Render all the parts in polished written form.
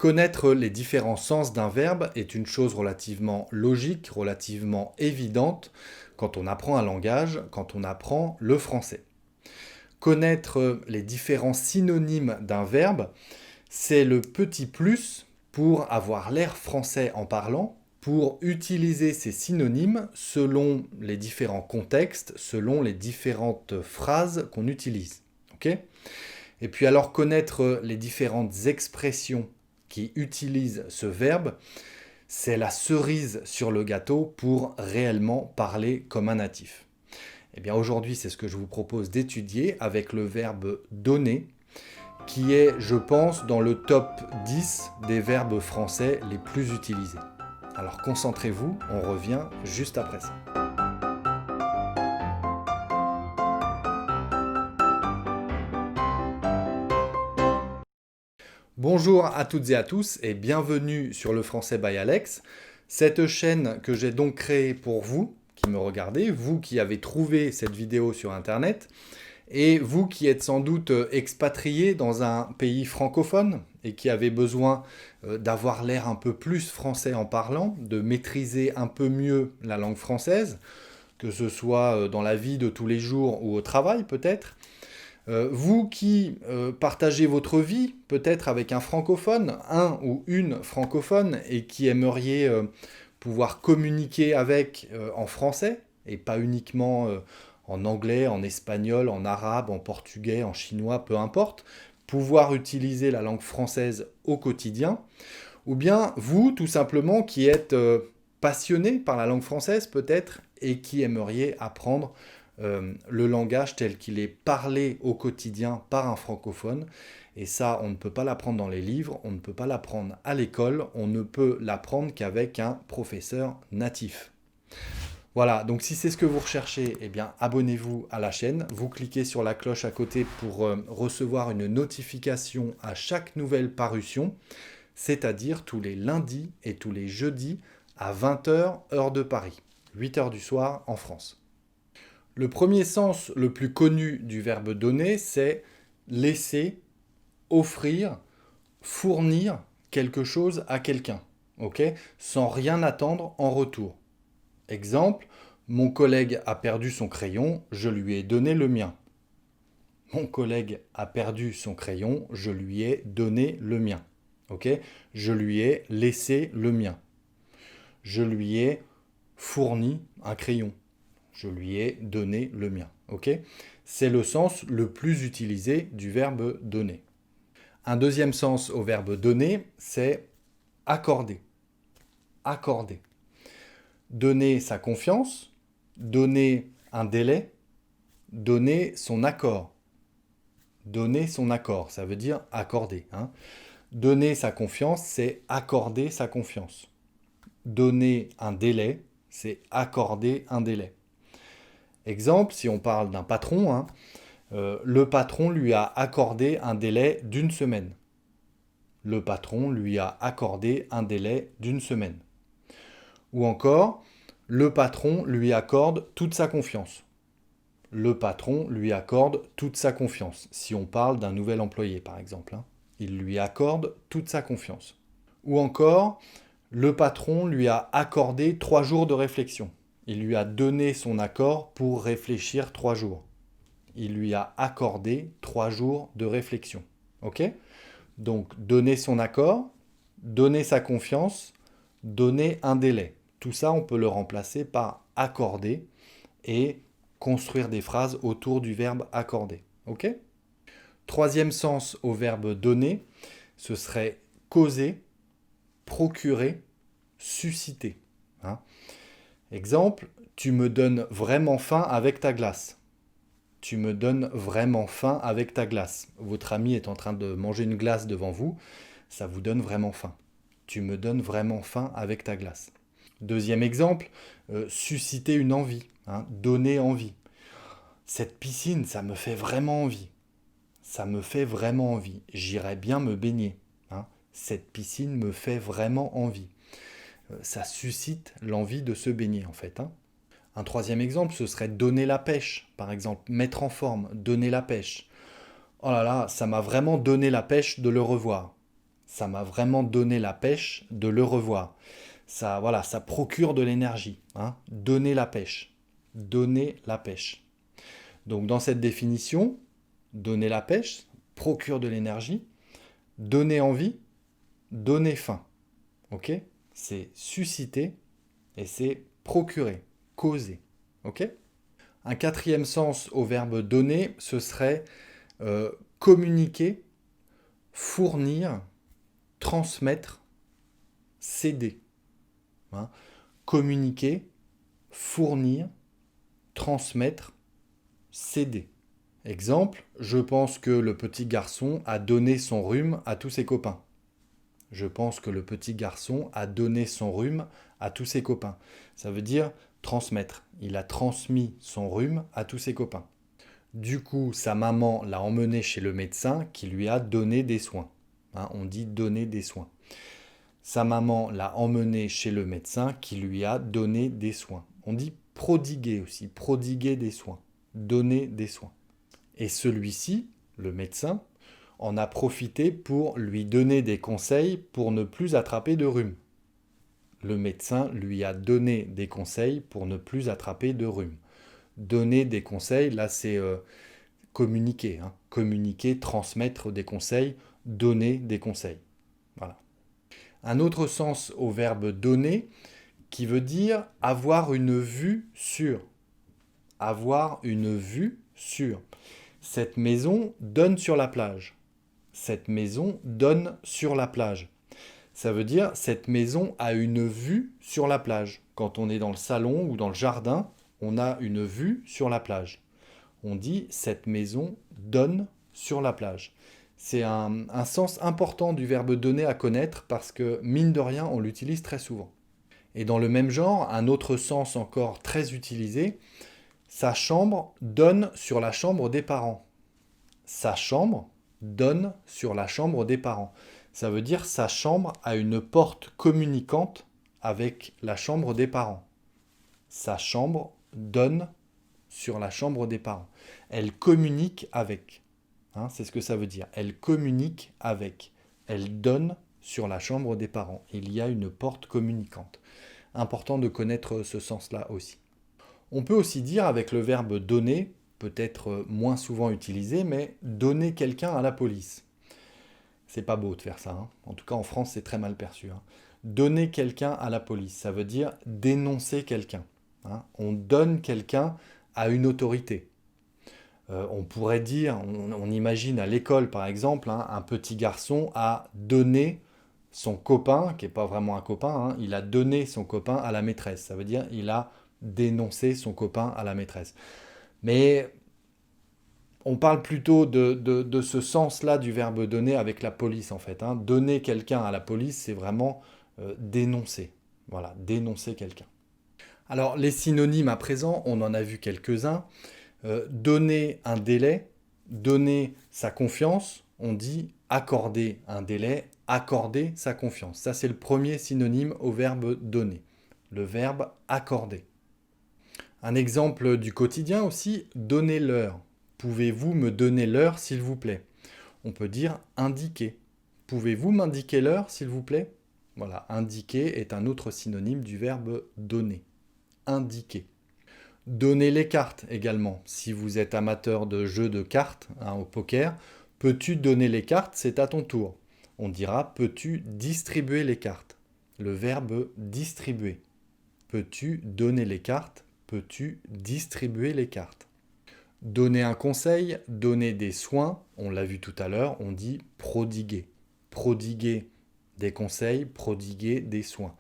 Connaître les différents sens d'un verbe est une chose relativement logique, relativement évidente quand on apprend un langage, quand on apprend le français. Connaître les différents synonymes d'un verbe, c'est le petit plus pour avoir l'air français en parlant, pour utiliser ces synonymes selon les différents contextes, selon les différentes phrases qu'on utilise. Ok ? Et puis alors connaître les différentes expressions qui utilisent ce verbe, c'est la cerise sur le gâteau pour réellement parler comme un natif. Eh bien aujourd'hui, c'est ce que je vous propose d'étudier avec le verbe donner, qui est, je pense, dans le top 10 des verbes français les plus utilisés. Alors concentrez-vous, on revient juste après ça. Bonjour à toutes et à tous et bienvenue sur le Français by Alex, cette chaîne que j'ai donc créée pour vous qui me regardez, vous qui avez trouvé cette vidéo sur internet et vous qui êtes sans doute expatriés dans un pays francophone et qui avez besoin d'avoir l'air un peu plus français en parlant, de maîtriser un peu mieux la langue française, que ce soit dans la vie de tous les jours ou au travail peut-être. Vous qui partagez votre vie, peut-être avec un francophone, un ou une francophone, et qui aimeriez pouvoir communiquer avec en français, et pas uniquement en anglais, en espagnol, en arabe, en portugais, en chinois, peu importe, pouvoir utiliser la langue française au quotidien, ou bien vous, tout simplement, qui êtes passionné par la langue française, peut-être, et qui aimeriez apprendre le langage tel qu'il est parlé au quotidien par un francophone. Et ça, on ne peut pas l'apprendre dans les livres, on ne peut pas l'apprendre à l'école, on ne peut l'apprendre qu'avec un professeur natif. Voilà, donc si c'est ce que vous recherchez, eh bien abonnez-vous à la chaîne, vous cliquez sur la cloche à côté pour recevoir une notification à chaque nouvelle parution, c'est-à-dire tous les lundis et tous les jeudis à 20h, heure de Paris, 8h du soir en France. Le premier sens le plus connu du verbe donner, c'est laisser, offrir, fournir quelque chose à quelqu'un, ok, sans rien attendre en retour. Exemple, mon collègue a perdu son crayon, je lui ai donné le mien. Mon collègue a perdu son crayon, je lui ai donné le mien. Ok, je lui ai laissé le mien. Je lui ai fourni un crayon. Je lui ai donné le mien. Ok ? C'est le sens le plus utilisé du verbe donner. Un deuxième sens au verbe donner, c'est accorder. Accorder. Donner sa confiance, donner un délai, donner son accord. Donner son accord, ça veut dire accorder. Hein. Donner sa confiance, c'est accorder sa confiance. Donner un délai, c'est accorder un délai. Exemple, si on parle d'un patron, hein, le patron lui a accordé un délai d'une semaine. Le patron lui a accordé un délai d'une semaine. Ou encore, le patron lui accorde toute sa confiance. Le patron lui accorde toute sa confiance. Si on parle d'un nouvel employé, par exemple, hein, il lui accorde toute sa confiance. Ou encore, le patron lui a accordé 3 jours de réflexion. Il lui a donné son accord pour réfléchir 3 jours. Il lui a accordé 3 jours de réflexion. Ok ? Donc, donner son accord, donner sa confiance, donner un délai. Tout ça, on peut le remplacer par accorder et construire des phrases autour du verbe accorder. Ok ? Troisième sens au verbe donner, ce serait causer, procurer, susciter. Hein ? Exemple, tu me donnes vraiment faim avec ta glace. Tu me donnes vraiment faim avec ta glace. Votre ami est en train de manger une glace devant vous, ça vous donne vraiment faim. Tu me donnes vraiment faim avec ta glace. Deuxième exemple, susciter une envie, hein, donner envie. Cette piscine, ça me fait vraiment envie. Ça me fait vraiment envie. J'irais bien me baigner. Hein. Cette piscine me fait vraiment envie. Ça suscite l'envie de se baigner en fait. Hein. Un troisième exemple, ce serait donner la pêche, par exemple, mettre en forme, donner la pêche. Oh là là, ça m'a vraiment donné la pêche de le revoir. Ça m'a vraiment donné la pêche de le revoir. Ça, voilà, ça procure de l'énergie. Hein. Donner la pêche. Donner la pêche. Donc dans cette définition, donner la pêche procure de l'énergie, donner envie, donner faim. Ok? C'est susciter et c'est procurer, causer. Ok? Un quatrième sens au verbe donner, ce serait communiquer, fournir, transmettre, céder. Hein. Communiquer, fournir, transmettre, céder. Exemple, je pense que le petit garçon a donné son rhume à tous ses copains. Je pense que le petit garçon a donné son rhume à tous ses copains. Ça veut dire transmettre. Il a transmis son rhume à tous ses copains. Du coup, sa maman l'a emmené chez le médecin qui lui a donné des soins. Hein, on dit donner des soins. Sa maman l'a emmené chez le médecin qui lui a donné des soins. On dit prodiguer aussi, prodiguer des soins, donner des soins. Et celui-ci, le médecin, en a profité pour lui donner des conseils pour ne plus attraper de rhume. Le médecin lui a donné des conseils pour ne plus attraper de rhume. Donner des conseils, là c'est communiquer. Hein. Communiquer, transmettre des conseils, donner des conseils. Voilà. Un autre sens au verbe donner qui veut dire avoir une vue sur. Avoir une vue sur. Cette maison donne sur la plage. Cette maison donne sur la plage. Ça veut dire cette maison a une vue sur la plage. Quand on est dans le salon ou dans le jardin, on a une vue sur la plage. On dit cette maison donne sur la plage. C'est un sens important du verbe donner à connaître parce que, mine de rien, on l'utilise très souvent. Et dans le même genre, un autre sens encore très utilisé, sa chambre donne sur la chambre des parents. Sa chambre donne sur la chambre des parents. Ça veut dire sa chambre a une porte communicante avec la chambre des parents. Sa chambre donne sur la chambre des parents. Elle communique avec. Hein, c'est ce que ça veut dire. Elle communique avec. Elle donne sur la chambre des parents. Il y a une porte communicante. Important de connaître ce sens-là aussi. On peut aussi dire avec le verbe donner, peut-être moins souvent utilisé, mais donner quelqu'un à la police. C'est pas beau de faire ça. Hein. En tout cas, en France, c'est très mal perçu. Hein. Donner quelqu'un à la police, ça veut dire dénoncer quelqu'un. Hein. On donne quelqu'un à une autorité. On pourrait dire, on imagine à l'école par exemple, hein, un petit garçon a donné son copain, qui n'est pas vraiment un copain, hein, il a donné son copain à la maîtresse. Ça veut dire il a dénoncé son copain à la maîtresse. Mais on parle plutôt de ce sens-là du verbe donner avec la police en fait. Hein. Donner quelqu'un à la police, c'est vraiment dénoncer. Voilà, dénoncer quelqu'un. Alors les synonymes à présent, on en a vu quelques-uns. Donner un délai, donner sa confiance, on dit accorder un délai, accorder sa confiance. Ça c'est le premier synonyme au verbe donner. Le verbe accorder. Un exemple du quotidien aussi, donner l'heure. Pouvez-vous me donner l'heure, s'il vous plaît? On peut dire indiquer. Pouvez-vous m'indiquer l'heure, s'il vous plaît? Voilà, indiquer est un autre synonyme du verbe donner. Indiquer. Donner les cartes également. Si vous êtes amateur de jeux de cartes, hein, au poker, peux-tu donner les cartes? C'est à ton tour. On dira peux-tu distribuer les cartes? Le verbe distribuer. Peux-tu donner les cartes? Peux-tu distribuer les cartes? Donner un conseil, donner des soins, on l'a vu tout à l'heure, on dit prodiguer. Prodiguer des conseils, prodiguer des soins.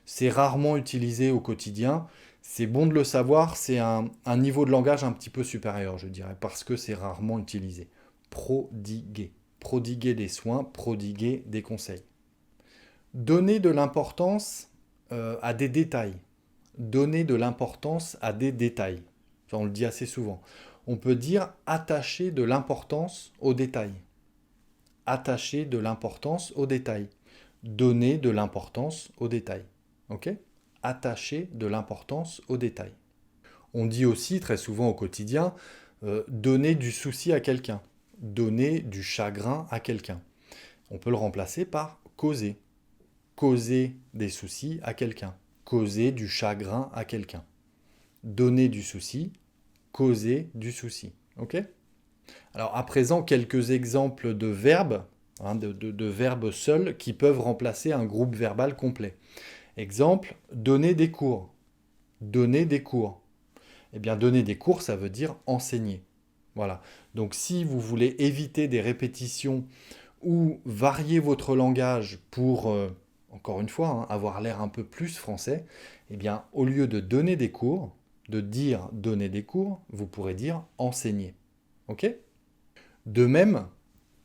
C'est rarement utilisé au quotidien. C'est bon de le savoir, c'est un niveau de langage un petit peu supérieur, je dirais, parce que c'est rarement utilisé. Prodiguer. Prodiguer des soins, prodiguer des conseils. Donner de l'importance à des détails. Donner de l'importance à des détails. Ça, on le dit assez souvent. On peut dire attacher de l'importance aux détails. Attacher de l'importance aux détails. Donner de l'importance aux détails. Ok? Attacher de l'importance aux détails. On dit aussi très souvent au quotidien donner du souci à quelqu'un. Donner du chagrin à quelqu'un. On peut le remplacer par causer. Causer des soucis à quelqu'un. Causer du chagrin à quelqu'un. Donner du souci, causer du souci. Ok? Alors à présent, quelques exemples de verbes, de verbes seuls qui peuvent remplacer un groupe verbal complet. Exemple, donner des cours. Donner des cours. Eh bien, donner des cours, ça veut dire enseigner. Voilà. Donc si vous voulez éviter des répétitions ou varier votre langage pour, encore une fois, avoir l'air un peu plus français, eh bien, au lieu de donner des cours, de dire donner des cours, vous pourrez dire enseigner. Ok? De même,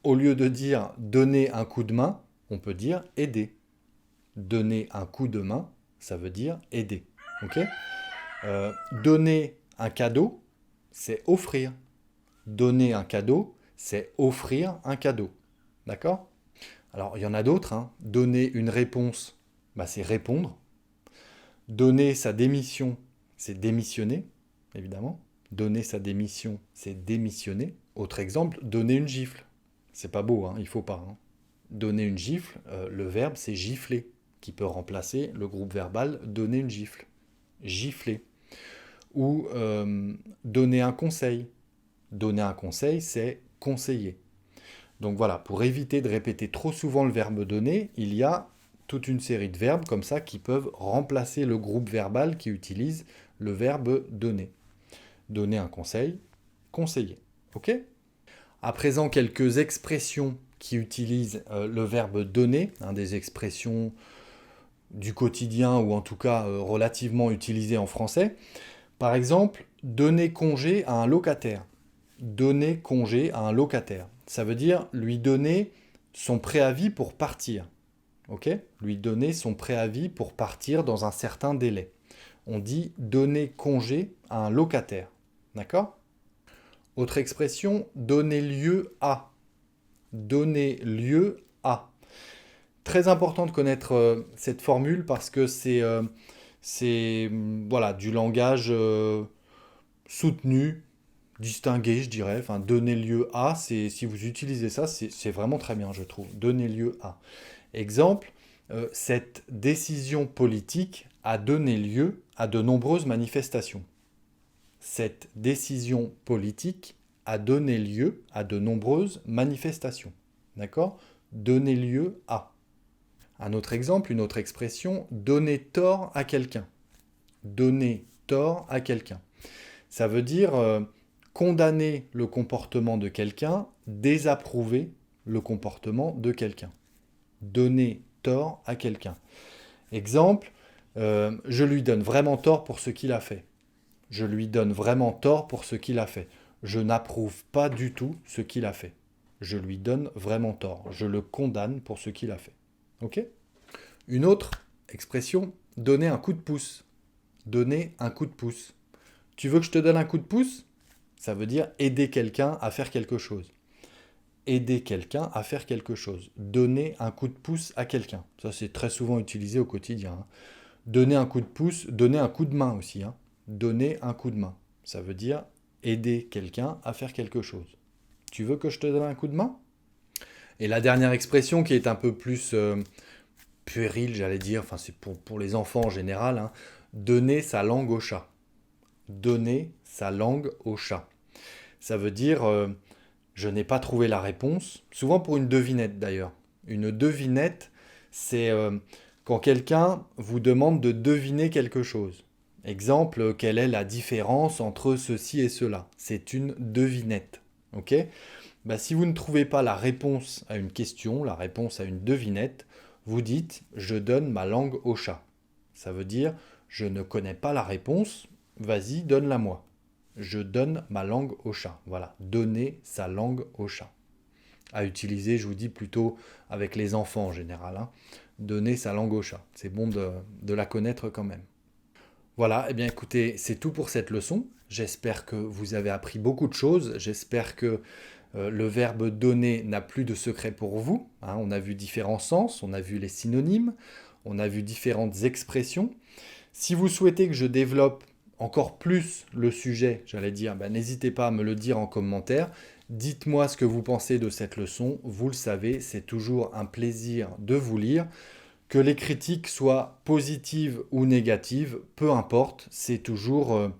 au lieu de dire donner un coup de main, on peut dire aider. Donner un coup de main, ça veut dire aider. Ok? Donner un cadeau, c'est offrir. Donner un cadeau, c'est offrir un cadeau. D'accord? Alors, il y en a d'autres. Donner une réponse, c'est répondre. Donner sa démission, c'est démissionner, évidemment. Donner sa démission, c'est démissionner. Autre exemple, donner une gifle. C'est pas beau, il faut pas. Donner une gifle, le verbe, c'est gifler, qui peut remplacer le groupe verbal donner une gifle. Gifler. Ou donner un conseil. Donner un conseil, c'est conseiller. Donc voilà, pour éviter de répéter trop souvent le verbe donner, il y a toute une série de verbes comme ça qui peuvent remplacer le groupe verbal qui utilise le verbe donner. Donner un conseil, conseiller. Ok? À présent, quelques expressions qui utilisent le verbe donner, des expressions du quotidien ou en tout cas relativement utilisées en français. Par exemple, donner congé à un locataire. Donner congé à un locataire. Ça veut dire lui donner son préavis pour partir. Ok? Lui donner son préavis pour partir dans un certain délai. On dit donner congé à un locataire. D'accord? Autre expression, donner lieu à. Donner lieu à. Très important de connaître cette formule parce que c'est voilà, du langage soutenu, distingué, je dirais. Enfin, donner lieu à, si vous utilisez ça, c'est vraiment très bien, je trouve. Donner lieu à. Exemple, cette décision politique a donné lieu à de nombreuses manifestations. Cette décision politique a donné lieu à de nombreuses manifestations. D'accord? Donner lieu à. Un autre exemple, une autre expression, donner tort à quelqu'un. Donner tort à quelqu'un. Ça veut dire condamner le comportement de quelqu'un, désapprouver le comportement de quelqu'un. Donner tort à quelqu'un. Exemple, je lui donne vraiment tort pour ce qu'il a fait. Je lui donne vraiment tort pour ce qu'il a fait. Je n'approuve pas du tout ce qu'il a fait. Je lui donne vraiment tort. Je le condamne pour ce qu'il a fait. Ok? Une autre expression, donner un coup de pouce. Donner un coup de pouce. Tu veux que je te donne un coup de pouce? Ça veut dire aider quelqu'un à faire quelque chose. Aider quelqu'un à faire quelque chose. Donner un coup de pouce à quelqu'un. Ça, c'est très souvent utilisé au quotidien. Donner un coup de pouce, donner un coup de main aussi. Donner un coup de main. Ça veut dire aider quelqu'un à faire quelque chose. Tu veux que je te donne un coup de main? Et la dernière expression qui est un peu plus puérile, j'allais dire, enfin c'est pour les enfants en général, donner sa langue au chat. Donner sa langue au chat. Ça veut dire je n'ai pas trouvé la réponse, souvent pour une devinette d'ailleurs. Une devinette, c'est quand quelqu'un vous demande de deviner quelque chose. Exemple, quelle est la différence entre ceci et cela? C'est une devinette. Ok? Si vous ne trouvez pas la réponse à une question, la réponse à une devinette, vous dites je donne ma langue au chat. Ça veut dire je ne connais pas la réponse, vas-y, donne-la moi. Je donne ma langue au chat. Voilà, donner sa langue au chat. À utiliser, je vous dis, plutôt avec les enfants en général. Donner sa langue au chat. C'est bon de la connaître quand même. Voilà, écoutez, c'est tout pour cette leçon. J'espère que vous avez appris beaucoup de choses. J'espère que le verbe donner n'a plus de secret pour vous. On a vu différents sens, on a vu les synonymes, on a vu différentes expressions. Si vous souhaitez que je développe encore plus le sujet, j'allais dire, n'hésitez pas à me le dire en commentaire. Dites-moi ce que vous pensez de cette leçon. Vous le savez, c'est toujours un plaisir de vous lire. Que les critiques soient positives ou négatives, peu importe, c'est toujours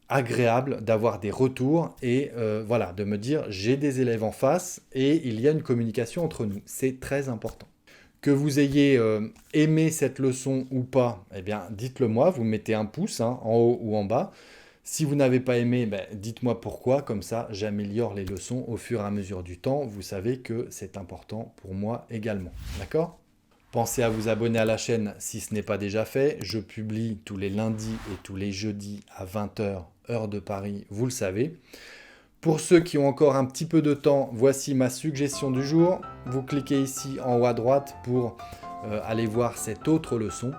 agréable d'avoir des retours et voilà, de me dire j'ai des élèves en face et il y a une communication entre nous. C'est très important. Que vous ayez aimé cette leçon ou pas, eh bien dites-le moi, vous mettez un pouce en haut ou en bas. Si vous n'avez pas aimé, dites-moi pourquoi, comme ça j'améliore les leçons au fur et à mesure du temps. Vous savez que c'est important pour moi également. D'accord ? Pensez à vous abonner à la chaîne si ce n'est pas déjà fait. Je publie tous les lundis et tous les jeudis à 20 h, heure de Paris, vous le savez. Pour ceux qui ont encore un petit peu de temps, voici ma suggestion du jour. Vous cliquez ici en haut à droite pour aller voir cette autre leçon.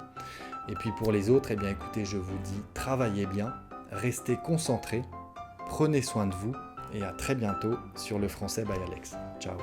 Et puis pour les autres, eh bien écoutez, je vous dis travaillez bien, restez concentrés, prenez soin de vous et à très bientôt sur le Français by Alex. Ciao.